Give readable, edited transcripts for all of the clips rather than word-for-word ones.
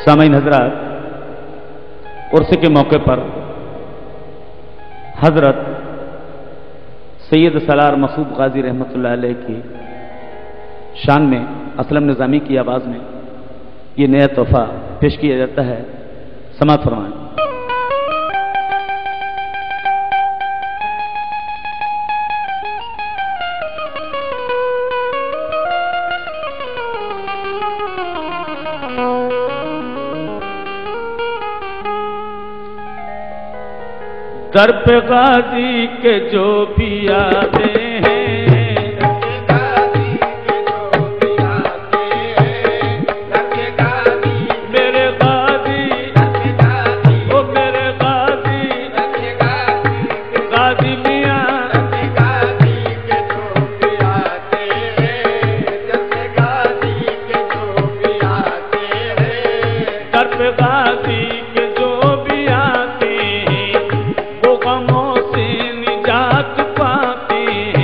सामीन हजरात, उर्स के मौके पर हजरत सैयद सलार मसूद गाजी रहमतुल्लाह अलैह की शान में असलम निज़ामी की आवाज़ में ये नया तोहफा पेश किया जाता है। समाअत फरमाएं। दर पे गाजी के जो भी आते हैं, मेरे गाजी ओ मेरे गाजी गाजी मियाँ दर पे गाजी के जो भी आते हैं वो गमों से निजात पाते हैं।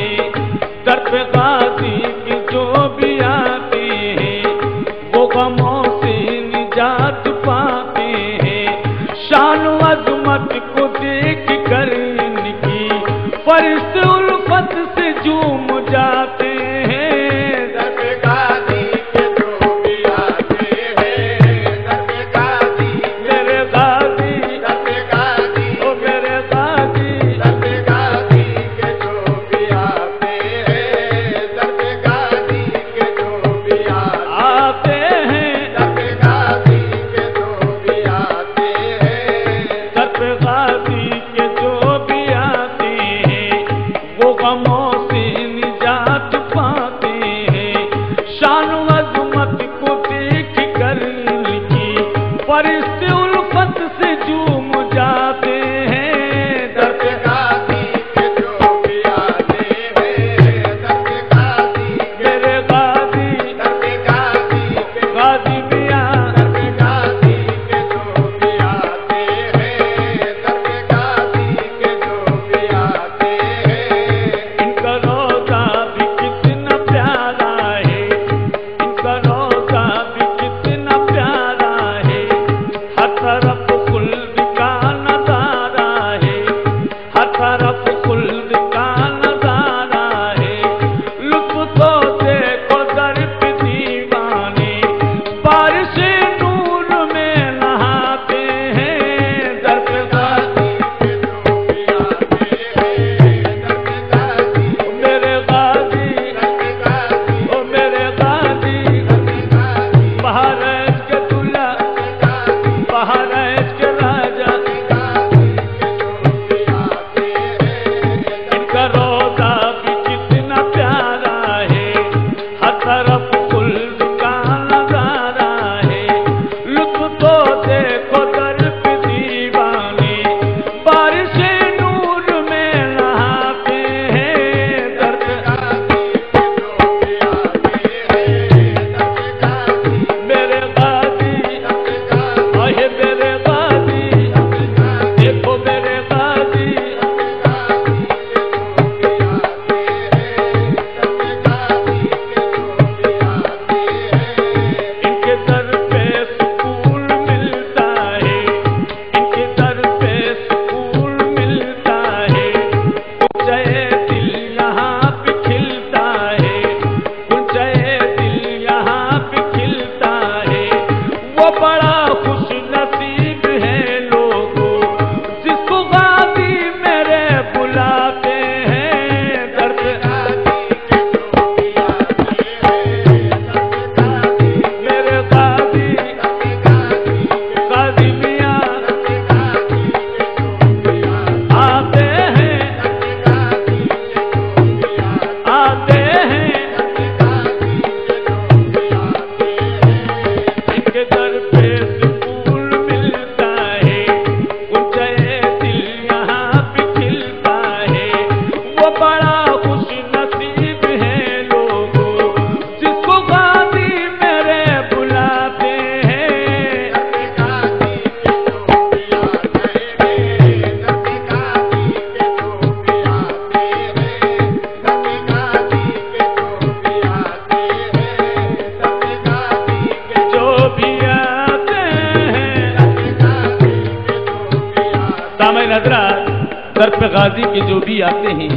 गाजी के जो भी आते हैं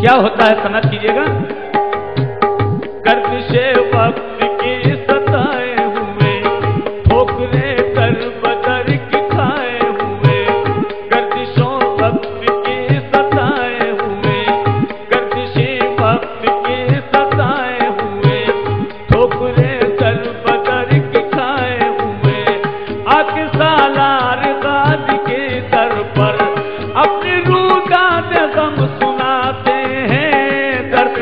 क्या होता है समझ कीजिएगा। गर्दिशे वक्त की सताए हुए ठोकरे कर बदर की खाए हुए, गर्दिशों वक्त की सताए हुए, गर्दिशे वक्त की सताए हुए ठोकरे कर बदर की खाए हुए, आके सालार गाजी के दर पर अपनी रूदा दे गम सुनाते हैं। दर्द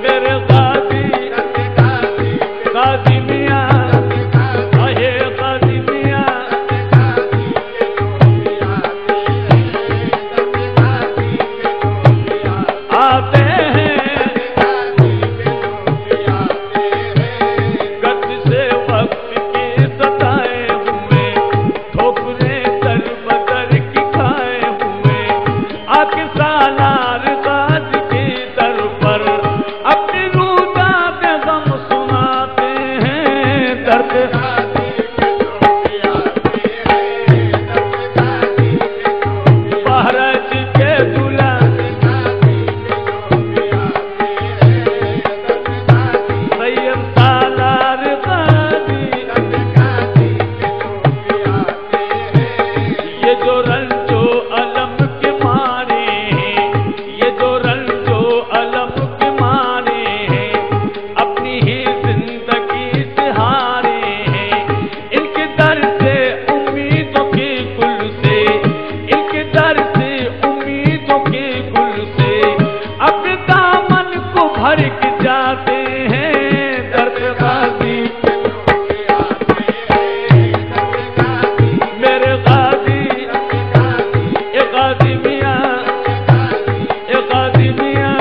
मेरे गाजी गाजी मियाँ अहे गाजी मियाँ आते हैं गर्द से वक्त की सताए हुए ठोकरे कर बदर की खाए हुए, आके सालार गाज के दर पर अपनी रूदा पे गम सुनाते हैं। दर्द महाराज के दूल्हा सैयद सालार गाजी, ये जो रंजो अलम के मारे हैं, ये जो रंजो अलम के मारे हैं, अपनी ही जिंदगी से हारे हैं, इनके दर से उम्मीदों के गुल से, इनके दर से उम्मीदों के गुल से अपने दामन को भर के जाते हैं। दर्द गाजी मेरे गाजी ए गाजी मियाँ ए गाजी मियाँ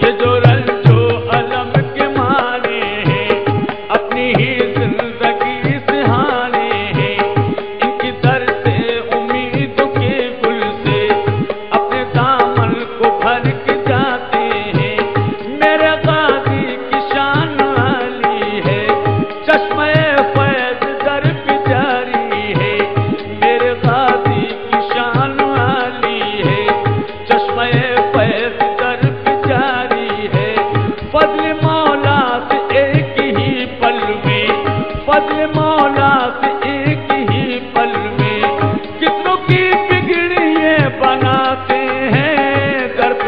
ये जो रंजो अलम के मारे हैं, अपनी ही जिंदगी से हारे हैं, इनकी दर से उम्मीदों के गुल से अपने दामन को भर के जाते हैं। मेरे गाजी की शान वाली है, चश्मे फैज दर पे जारी है, मेरे गाजी की शान वाली है, चश्मे फैज दर पे जारी है, फजल मौला से एक ही पल में, फजल मौला से एक ही पल में कितनों की बिगड़िए बनाते हैं। दर्द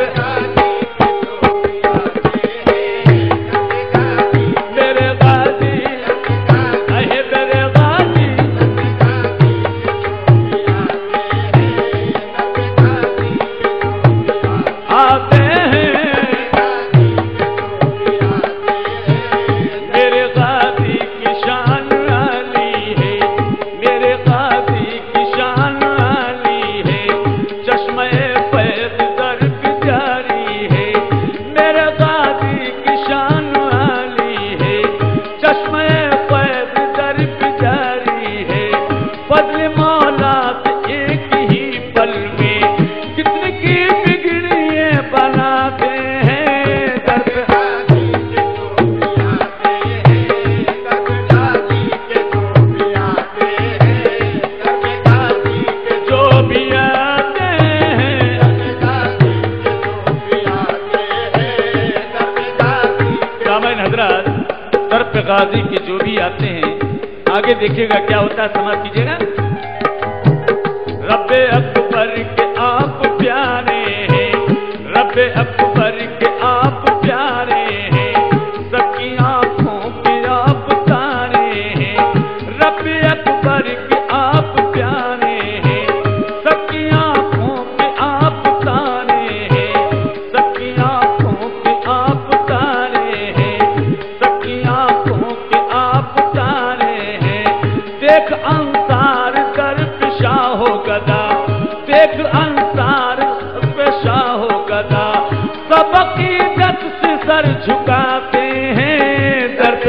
मेरे गाजी अहे मेरे गाजी आते हैं मेरे गाजी की शान वाली है, मेरे गाजी की शान वाली है, चश्मे फैज दर पे जारी है, मेरे गाजी की शान वाली है, चश्मे फैज दर पे जारी है, फजल मौला से एक ही पल में कितने की बिगड़िए बनाते हैं। दर्द जो भी आते हैं सामईन हजरात, दर पे गाजी के जो भी आते हैं आगे देखिएगा क्या होता है समझ कीजिएगा। रब्बे अकबर के आप प्यारे हैं, रब्बे अकबर के आप प्यारे हैं, सबकी आंखों के आप तारे हैं, रब्बे अकबर के आप प्यारे हैं, सबकी आंखों के आप तारे हैं, सबकी आंखों के आप तारे हैं, सबकी आंखों के आप तारे हैं। देख अंसार दर पे शाहो गदा, देख अंसार पे शाहो गदा, सब अकीदत से सर झुकाते हैं। दर्द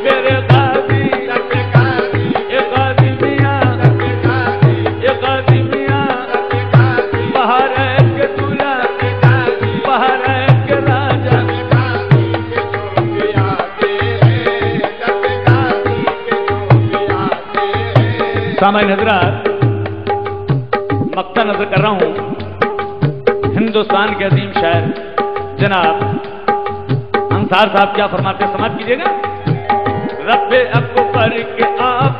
मेरे गाजी ए गाजी मियाँ ए गाजी मियाँ सामान्य हजरात, मक्ता नजर कर रहा हूं हिंदुस्तान के अजीम शायर जनाब अंसार साहब क्या फरमाते, समाप्त कीजिएगा। रब्बे अकबर के आप